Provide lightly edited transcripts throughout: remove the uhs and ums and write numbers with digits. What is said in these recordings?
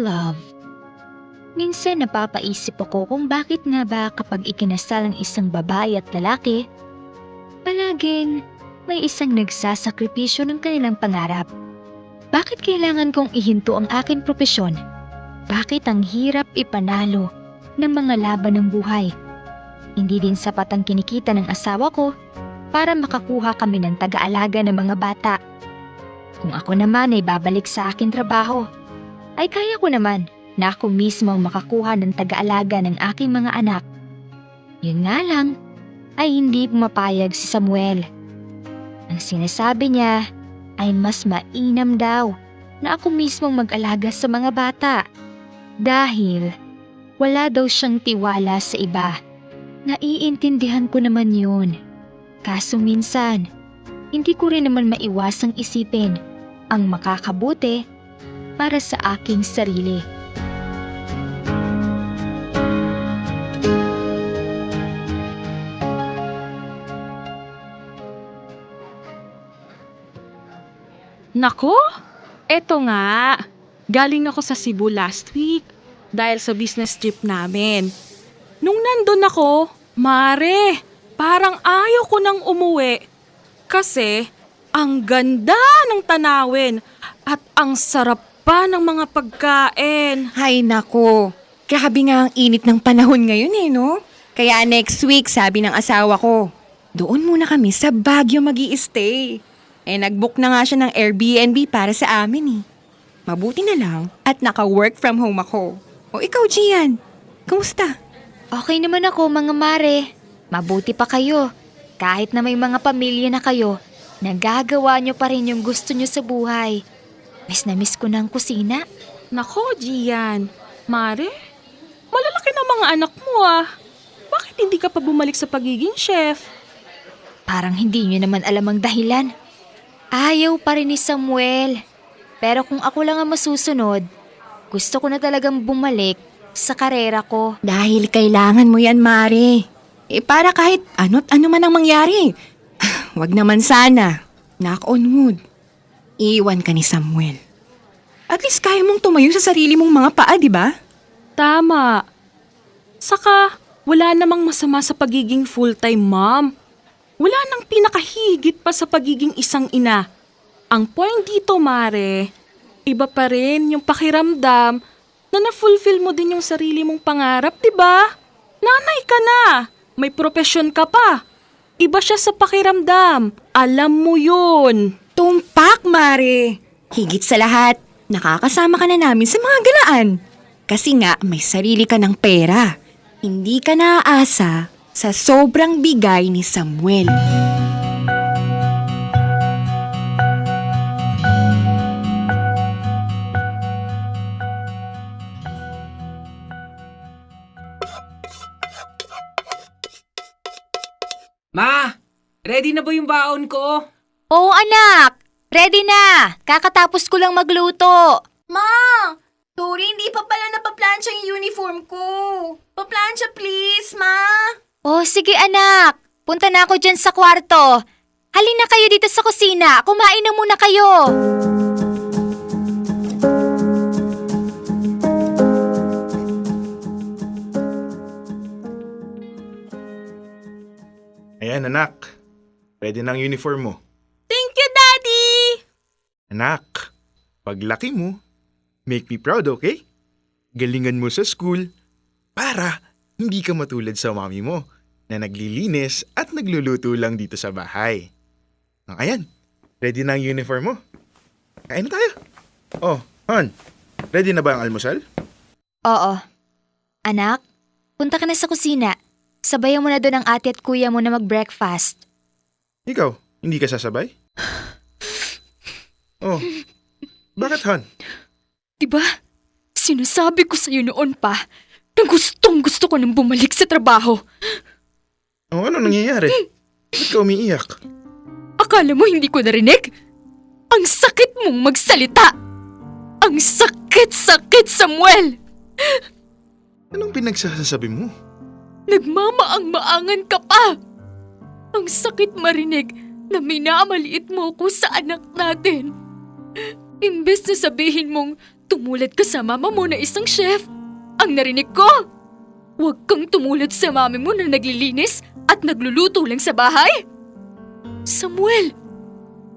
love. Minsan napapaisip ako kung bakit nga ba kapag ikinasal ang isang babae at lalaki, palaging may isang nagsasakripisyo ng kanilang pangarap. Bakit kailangan kong ihinto ang aking propesyon? Bakit ang hirap ipanalo ng mga laban ng buhay? Hindi din sapat ang kinikita ng asawa ko para makakuha kami ng taga-alaga ng mga bata. Kung ako naman ay babalik sa aking trabaho, ay kaya ko naman na ako mismo ang makakuha ng taga-alaga ng aking mga anak. Yun nga lang, ay hindi pumapayag si Samuel. Ang sinasabi niya ay mas mainam daw na ako mismo ang mag-alaga sa mga bata dahil wala daw siyang tiwala sa iba. Naiintindihan ko naman yun. Kaso minsan, hindi ko rin naman maiwasang isipin ang makakabuti para sa aking sarili. Nako, eto nga. Galing ako sa Cebu last week dahil sa business trip namin. Nung nandun ako, Mare, parang ayaw ko nang umuwi. Kasi ang ganda ng tanawin at ang sarap pa ng mga pagkain. Hay nako, grabe nga ang init ng panahon ngayon no? Kaya next week sabi ng asawa ko, doon muna kami sa Baguio mag-i-stay. Nag-book na nga siya ng Airbnb para sa amin Mabuti na lang at naka-work from home ako. O ikaw, Gian, kamusta? Okay naman ako mga mare. Mabuti pa kayo. Kahit na may mga pamilya na kayo, nagagawa nyo pa rin yung gusto nyo sa buhay. Miss na miss ko na ang kusina. Nako, Gian. Mare, malalaki na mga anak mo Bakit hindi ka pa bumalik sa pagiging chef? Parang hindi nyo naman alam ang dahilan. Ayaw pa rin ni Samuel. Pero kung ako lang ang masusunod, gusto ko na talagang bumalik sa karera ko. Dahil kailangan mo yan, Mare. Para kahit ano't ano man ang mangyari. Wag naman sana. Knock on wood. Iwan ka ni Samuel. At least kaya mong tumayo sa sarili mong mga paa, di ba? Tama. Saka, wala namang masama sa pagiging full-time mom. Wala nang pinakahigit pa sa pagiging isang ina. Ang point dito, Mare, iba pa rin yung pakiramdam na na-fulfill mo din yung sarili mong pangarap, diba? Nanay ka na, may propesyon ka pa. Iba siya sa pakiramdam. Alam mo yun. Tumpak, Mare. Higit sa lahat, nakakasama ka na namin sa mga galaan. Kasi nga, may sarili ka ng pera. Hindi ka naaasa sa sobrang bigay ni Samuel. Ma! Ready na ba yung baon ko? Oo anak, ready na. Kakatapos ko lang magluto. Ma! Tori, hindi pa pala napaplansya yung uniform ko. Paplansya please, Ma! Oh sige anak, punta na ako dyan sa kwarto. Halina kayo dito sa kusina, kumain na muna kayo. Ayan anak, pwede na ang uniform mo. Thank you, Daddy! Anak, paglaki mo, make me proud, okay? Galingan mo sa school para hindi ka matulad sa mami mo na naglilinis at nagluluto lang dito sa bahay. Ayan, ready na ang uniform mo. Kain na tayo. Oh, Han, ready na ba ang almusal? Oo. Anak, punta ka na sa kusina. Sabayan mo na doon ang ate at kuya mo na mag-breakfast. Ikaw, hindi ka sasabay? Oh, bakit Han? Diba, sinasabi ko sa'yo noon pa na gustong gusto ko nang bumalik sa trabaho. Oh, ano nangyayari? Ba't ka umiiyak? Akala mo hindi ko narinig? Ang sakit mong magsalita! Ang sakit-sakit, Samuel! Anong pinagsasabi mo? Nagmamaang-maangan ka pa! Ang sakit marinig na minamaliit mo ko sa anak natin. Imbes na sabihin mong Tumulad ka sa mama mo na isang chef. Ang narinig ko! Huwag kang tumulad sa mami mo na naglilinis at nagluluto lang sa bahay. Samuel,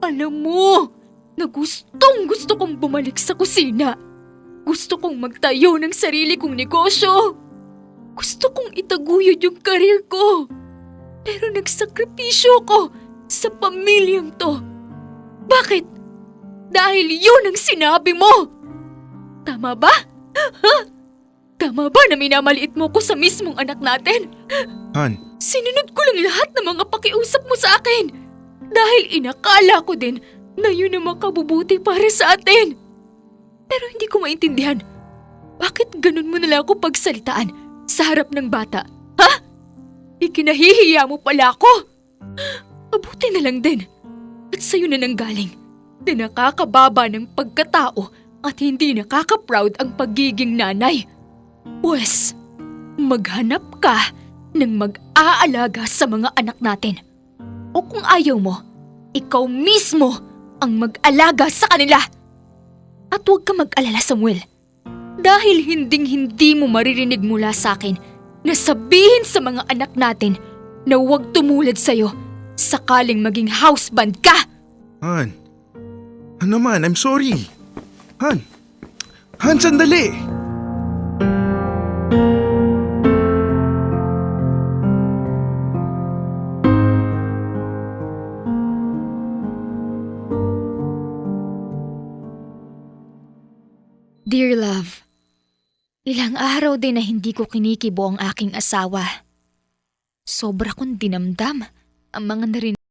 alam mo na gustong gusto kong bumalik sa kusina. Gusto kong magtayo ng sarili kong negosyo. Gusto kong itaguyod yung karir ko. Pero nagsakripisyo ko sa pamilyang to. Bakit? Dahil yun ang sinabi mo. Tama ba? Ha? Tama ba na minamaliit mo ko sa mismong anak natin? Han, Sinunod ko lang lahat ng mga pakiusap mo sa akin. Dahil inakala ko din na yun ang makabubuti para sa atin. Pero hindi ko maintindihan. Bakit ganun mo nalang ako pagsalitaan sa harap ng bata? Ha? Ikinahihiya mo pala ako. Mabuti na lang din. At sa'yo na nanggaling na nakakababa ng pagkatao at hindi nakaka-proud ang pagiging nanay. Pwes, maghanap ka ng mag-aalaga sa mga anak natin. O kung ayaw mo, ikaw mismo ang mag-alaga sa kanila. At huwag ka mag-alala, Samuel. Dahil hinding-hindi mo maririnig mula sa akin na sabihin sa mga anak natin na huwag tumulad sa'yo sakaling maging houseband ka. Han. Han naman, I'm sorry. Han. Han, sandali. Dear love, ilang araw din na hindi ko kinikibo ang aking asawa. Sobra kong dinamdam ang mga narinig.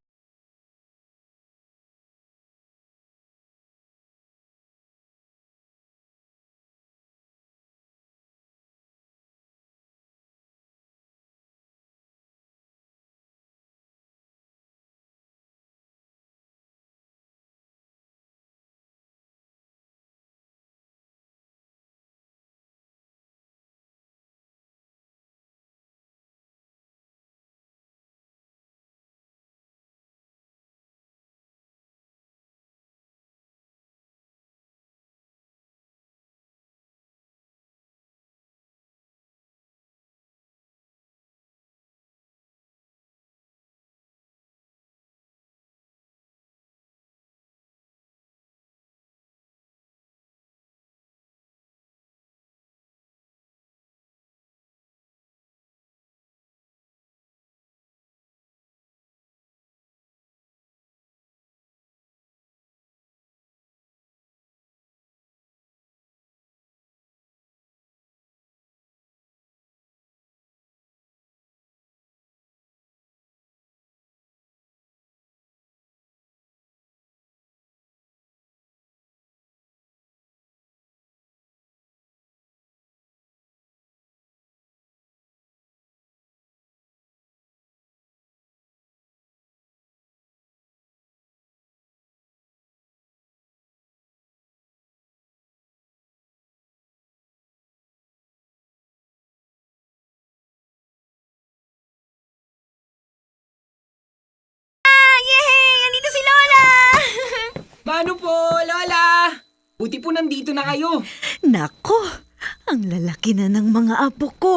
Paano po, Lola? Buti po nandito na kayo. Nako, ang lalaki na ng mga apo ko.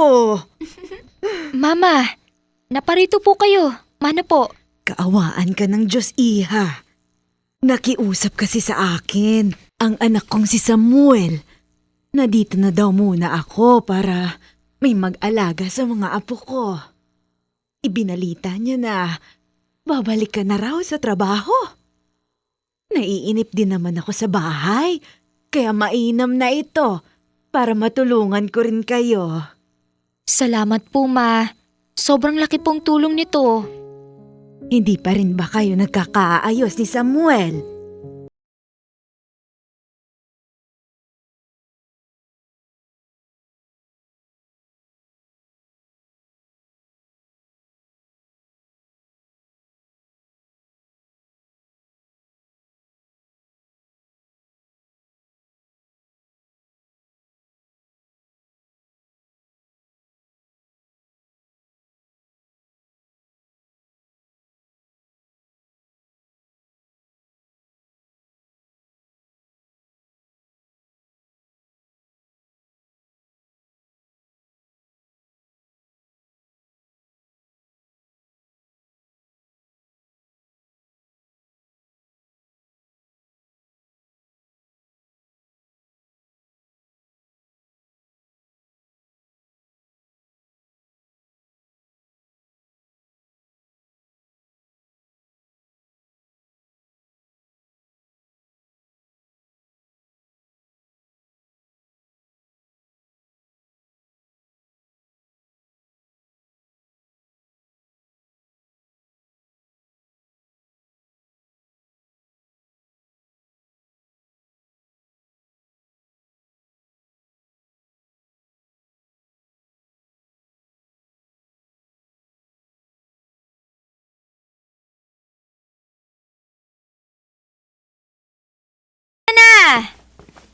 Mama, naparito po kayo. Mano po? Kaawaan ka ng Diyos, iha. Nakiusap kasi sa akin ang anak kong si Samuel na dito na daw muna ako para may mag-alaga sa mga apo ko. Ibinalita niya na babalik ka na raw sa trabaho. Naiinip din naman ako sa bahay, kaya mainam na ito para matulungan ko rin kayo. Salamat po, Ma. Sobrang laki pong tulong nito. Hindi pa rin ba kayo nagkakaayos ni Samuel?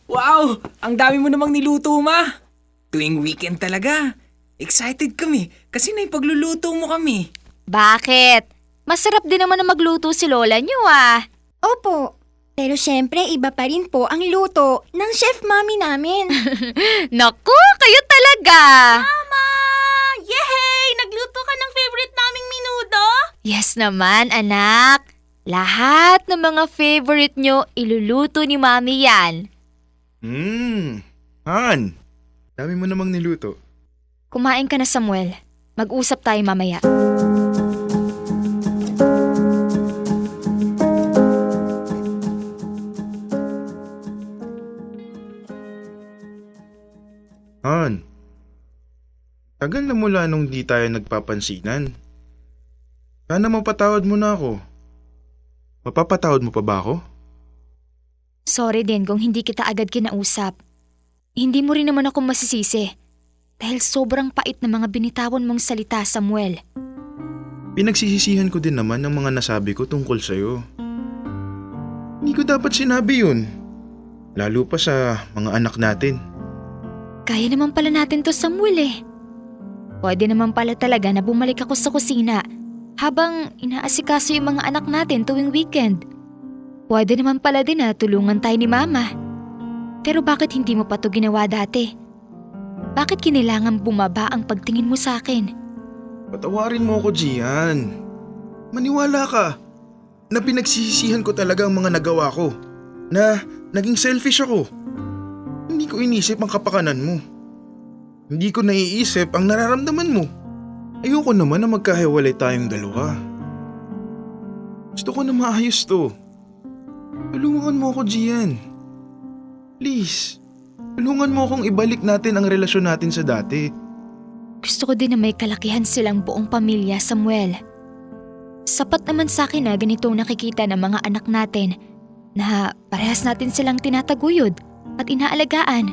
Wow! Ang dami mo namang niluto, Ma! Tuwing weekend talaga. Excited kami kasi naipagluluto mo kami. Bakit? Masarap din naman na magluto si lola niyo ah. Opo. Pero syempre, iba pa rin po ang luto ng chef mami namin. Naku, kayo talaga! Mama! Yehey! Nagluto ka ng favorite naming minudo? Yes naman, anak. Lahat ng mga favorite nyo, iluluto ni Mami yan. Han, dami mo namang niluto. Kumain ka na, Samuel. Mag-usap tayo mamaya. Han, tagal na mula nung di tayo nagpapansinan. Sana mapatawad mo na ako. Mapapatawad mo pa ba ako? Sorry din kung hindi kita agad kinausap. Hindi mo rin naman ako masisisi. Dahil sobrang pait na mga binitawan mong salita, Samuel. Pinagsisisihan ko din naman ang mga nasabi ko tungkol sa'yo. Hindi ko dapat sinabi yun. Lalo pa sa mga anak natin. Kaya naman pala natin to, Samuel eh. Pwede naman pala talaga na bumalik ako sa kusina habang inaasikaso yung mga anak natin tuwing weekend. Pwede naman pala din na tulungan tayo ni Mama. Pero bakit hindi mo pa to ginawa dati? Bakit kinailangan bumaba ang pagtingin mo sa akin? Patawarin mo ako, Gian. Maniwala ka na pinagsisisihan ko talaga ang mga nagawa ko. Na naging selfish ako. Hindi ko inisip ang kapakanan mo. Hindi ko naiisip ang nararamdaman mo. Ayoko naman na magkahiwalay tayong dalawa. Gusto ko na maayos to. Tulungan mo ako, Gian. Please, tulungan mo akong ibalik natin ang relasyon natin sa dati. Gusto ko din na may kalakihan silang buong pamilya, Samuel. Sapat naman sa akin na ganito ang nakikita ng mga anak natin na parehas natin silang tinataguyod at inaalagaan.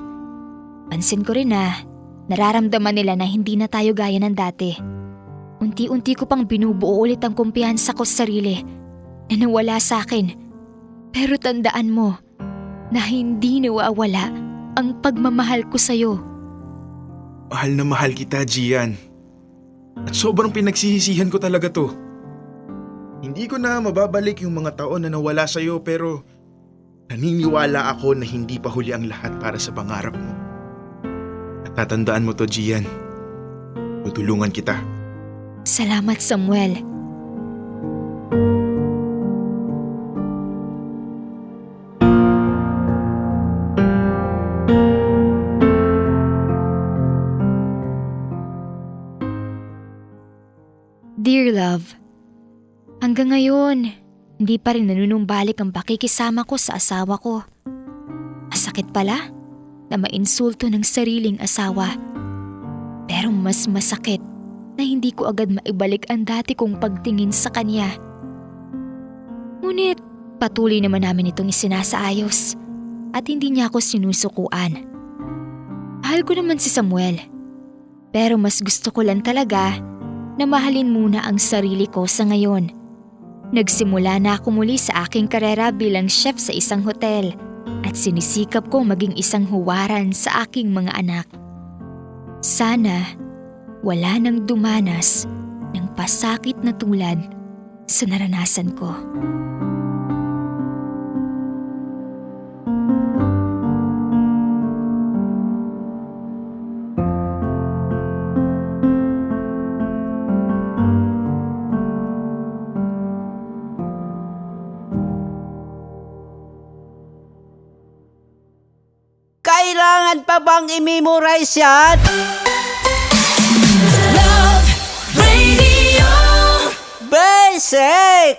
Pansin ko rin na nararamdaman nila na hindi na tayo gaya ng dati. Unti-unti ko pang binubuo ulit ang kumpiyansa ko sa sarili na nawala sa akin. Pero tandaan mo na hindi nawawala ang pagmamahal ko sa'yo. Mahal na mahal kita, Gian. At sobrang pinagsisisihan ko talaga to. Hindi ko na mababalik yung mga taon na nawala sa'yo pero naniniwala ako na hindi pa huli ang lahat para sa pangarap mo. At tatandaan mo to, Gian. Tutulungan kita. Salamat, Samuel. Dear love, hanggang ngayon, hindi pa rin nanunumbalik ang pakikisama ko sa asawa ko. Masakit pala na mainsulto ng sariling asawa. Pero mas masakit na hindi ko agad maibalik ang dati kong pagtingin sa kanya. Ngunit patuloy naman namin itong isinasaayos at hindi niya ako sinusukuan. Mahal ko naman si Samuel, pero mas gusto ko lang talaga na mahalin muna ang sarili ko sa ngayon. Nagsimula na ako muli sa aking karera bilang chef sa isang hotel at sinisikap ko maging isang huwaran sa aking mga anak. Sana wala nang dumanas ng pasakit na tulad sa naranasan ko. Kailangan pa bang i-memorize yan? Basic!